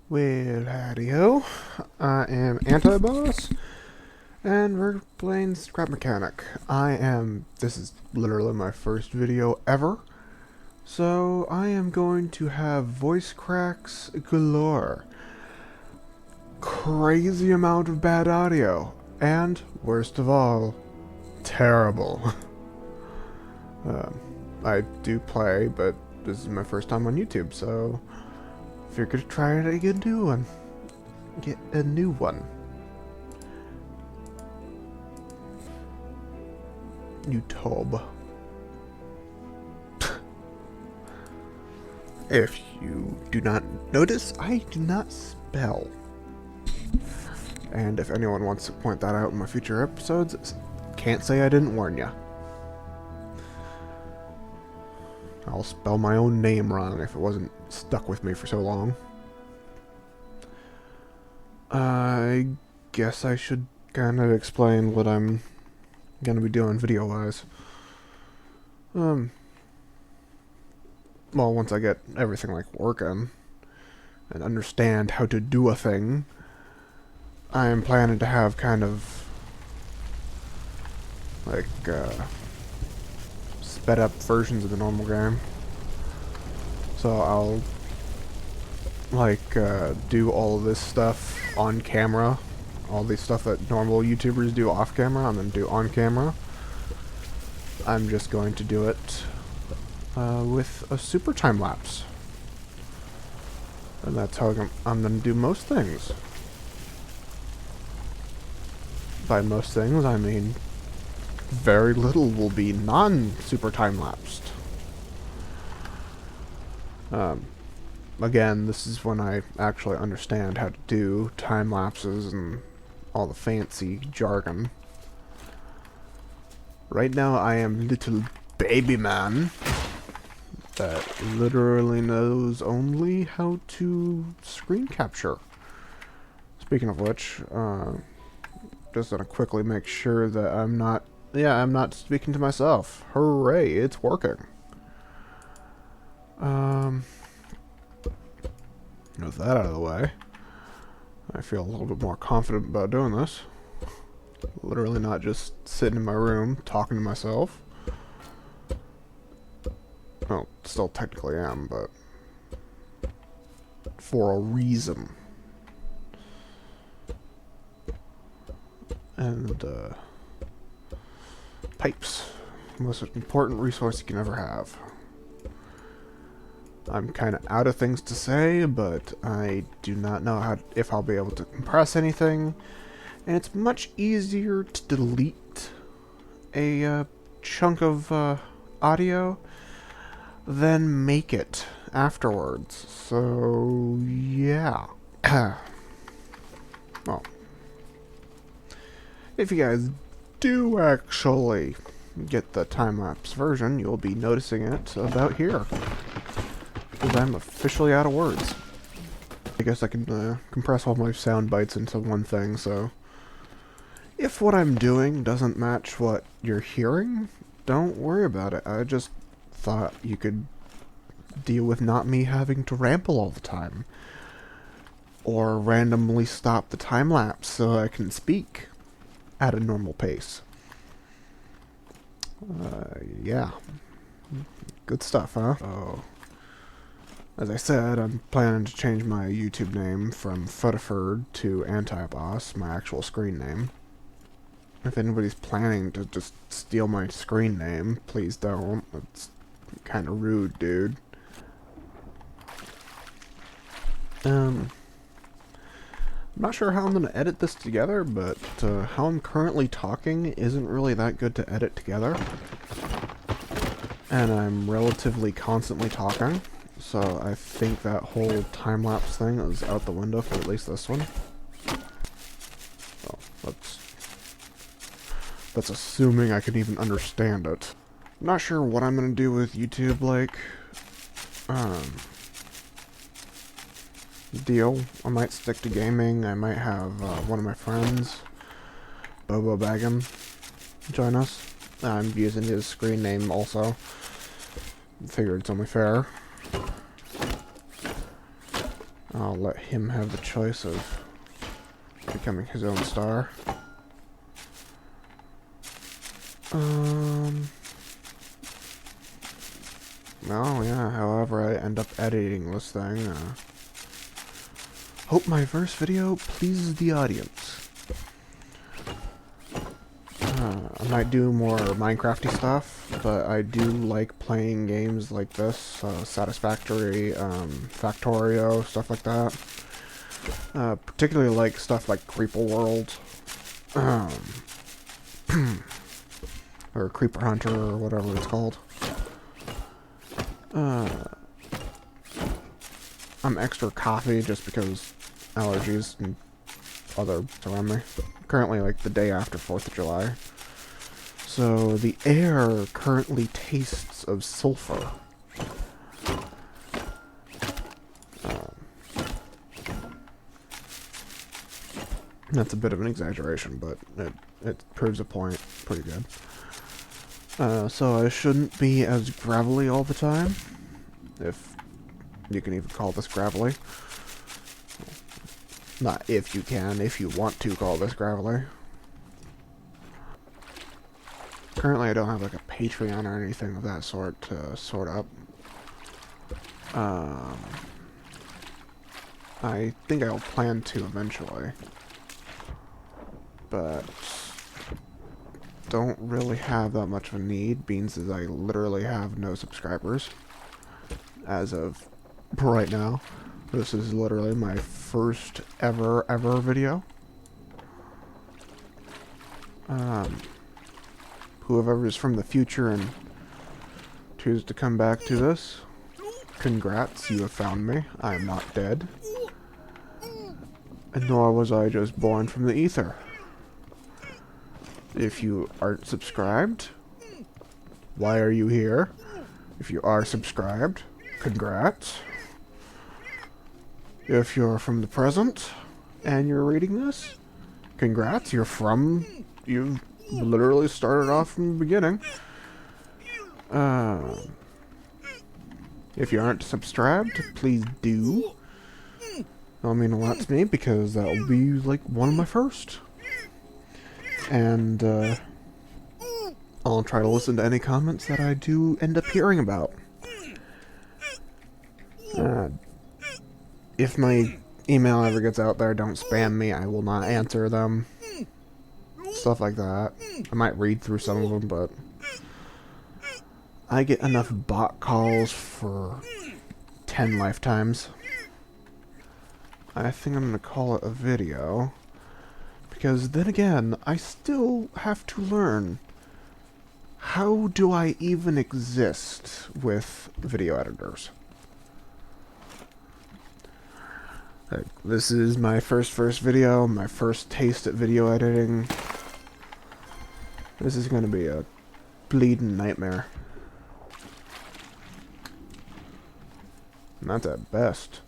Well, howdy-ho. I am Antiaboss, and we're playing Scrap Mechanic. This is literally my first video ever, so I am going to have voice cracks galore. Crazy amount of bad audio, and, worst of all, terrible. I do play, but this is my first time on YouTube, so figured to try it again, get a new one. YouTube. If you do not notice, I do not spell. And if anyone wants to point that out in my future episodes, can't say I didn't warn ya. I'll spell my own name wrong if it wasn't stuck with me for so long. I guess I should kind of explain what I'm gonna be doing video-wise. Well, once I get everything like working and understand how to do a thing, I'm planning to have kind of like sped up versions of the normal game. So I'll like do all of this stuff on camera, all these stuff that normal YouTubers do off camera, I'm gonna do on camera. I'm just going to do it with a super time lapse, and that's how I'm gonna do most things. By most things, I mean very little will be non-super time lapsed. Again, this is when I actually understand how to do time lapses and all the fancy jargon. Right now I am little baby man that literally knows only how to screen capture. Speaking of which, just gonna quickly make sure that I'm not speaking to myself. Hooray, it's working. With that out of the way, I feel a little bit more confident about doing this. Literally not just sitting in my room talking to myself. Well, still technically am, but for a reason. And pipes, most important resource you can ever have. I'm kind of out of things to say, but I do not know if I'll be able to compress anything, and it's much easier to delete a chunk of audio than make it afterwards. So yeah. Well, if you guys do actually get the time-lapse version, you'll be noticing it about here. Because I'm officially out of words. I guess I can compress all my sound bites into one thing, so if what I'm doing doesn't match what you're hearing, don't worry about it. I just thought you could deal with not me having to ramble all the time. Or randomly stop the time-lapse so I can speak at a normal pace. Yeah. Good stuff, huh? Oh. As I said, I'm planning to change my YouTube name from Futterford to Antiaboss, my actual screen name. If anybody's planning to just steal my screen name, please don't. It's kind of rude, dude. I'm not sure how I'm going to edit this together, but how I'm currently talking isn't really that good to edit together. And I'm relatively constantly talking. So I think that whole time-lapse thing is out the window for at least this one. Well, that's assuming I can even understand it. I'm not sure what I'm gonna do with YouTube, like, deal. I might stick to gaming. I might have one of my friends, Bobo Baggum, join us. I'm using his screen name also. Figured it's only fair. I'll let him have the choice of becoming his own star. Well, yeah, however I end up editing this thing, hope my first video pleases the audience. I might do more Minecrafty stuff, but I do like playing games like this, Satisfactory, Factorio, stuff like that. Particularly like stuff like Creeper World, or Creeper Hunter, or whatever it's called. I'm extra coffee just because allergies and other around me. Currently, like, the day after 4th of July. So, the air currently tastes of sulfur. That's a bit of an exaggeration, but it proves a point pretty good. So I shouldn't be as gravelly all the time, if you can even call this gravelly. Not if you can, if you want to call this gravelly. Currently I don't have like a Patreon or anything of that sort to sort up. I think I'll plan to eventually, but don't really have that much of a need, being as I literally have no subscribers as of right now. This is literally my first ever video. Whoever is from the future and choose to come back to this, congrats, you have found me. I am not dead. And nor was I just born from the ether. If you aren't subscribed, why are you here? If you are subscribed, congrats. If you're from the present and you're reading this, congrats, you literally started off from the beginning. If you aren't subscribed, please do. That'll mean a lot to me because that'll be like one of my first. And I'll try to listen to any comments that I do end up hearing about. If my email ever gets out there, don't spam me. I will not answer them. Stuff like that. I might read through some of them, but I get enough bot calls for 10 lifetimes. I think I'm going to call it a video. Because then again, I still have to learn, how do I even exist with video editors? Like, this is my first video, my first taste at video editing. This is going to be a bleeding nightmare. And that's at best.